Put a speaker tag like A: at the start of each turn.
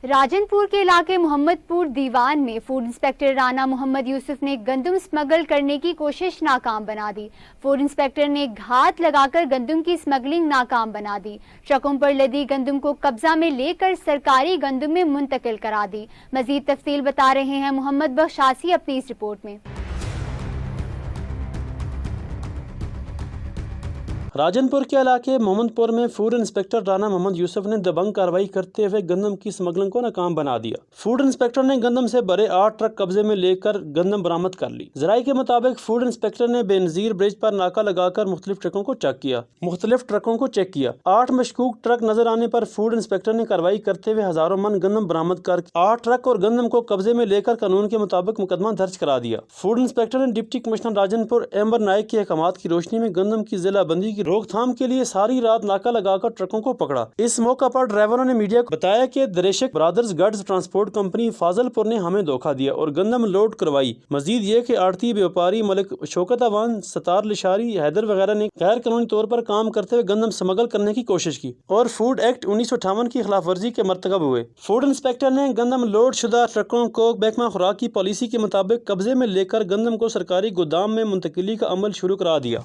A: راجنپور کے علاقے محمدپور دیوان میں فوڈ انسپکٹر رانا محمد یوسف نے گندم سمگل کرنے کی کوشش ناکام بنا دی۔ فوڈ انسپکٹر نے گھات لگا کر گندم کی سمگلنگ ناکام بنا دی۔ ٹرکوں پر لدی گندم کو قبضہ میں لے کر سرکاری گندم میں منتقل کرا دی۔ مزید تفصیل بتا رہے ہیں محمد بخشاسی اپنی اس رپورٹ میں۔
B: راجنپور کے علاقے محمدپور میں فوڈ انسپکٹر رانا محمد یوسف نے دبنگ کارروائی کرتے ہوئے گندم کی سمگلنگ کو ناکام بنا دیا۔ فوڈ انسپکٹر نے گندم سے بھرے 8 ٹرک قبضے میں لے کر گندم برآمد کر لی۔ ذرائع کے مطابق فوڈ انسپکٹر نے بے نظیر برج پر ناکہ لگا کر مختلف ٹرکوں کو چیک کیا۔ 8 مشکوک ٹرک نظر آنے پر فوڈ انسپکٹر نے کارروائی کرتے ہوئے ہزاروں من گندم برآمد کر 8 ٹرک اور گندم کو قبضے میں لے کر قانون کے مطابق مقدمہ درج کرا دیا۔ فوڈ انسپکٹر نے ڈپٹی کمشنر راجنپور ایمبر نائک کے احکامات کی روشنی میں گندم کی ضلع بندی کی روک تھام کے لیے ساری رات ناکہ لگا کر ٹرکوں کو پکڑا۔ اس موقع پر ڈرائیوروں نے میڈیا کو بتایا کہ Dreshak brothers goods transport company فاضل پور نے ہمیں دھوکہ دیا اور گندم لوڈ کروائی۔ مزید یہ کہ آڑتی بیوپاری ملک شوکت اوان، ستار لشاری، حیدر وغیرہ نے غیر قانونی طور پر کام کرتے ہوئے گندم سمگل کرنے کی کوشش کی اور فوڈ ایکٹ 1958 کی خلاف ورزی کے مرتکب ہوئے۔ فوڈ انسپکٹر نے گندم لوڈ شدہ ٹرکوں کو محکمہ خوراک کی پالیسی کے مطابق قبضے میں لے کر گندم کو سرکاری گودام میں منتقلی کا عمل شروع کرا دیا۔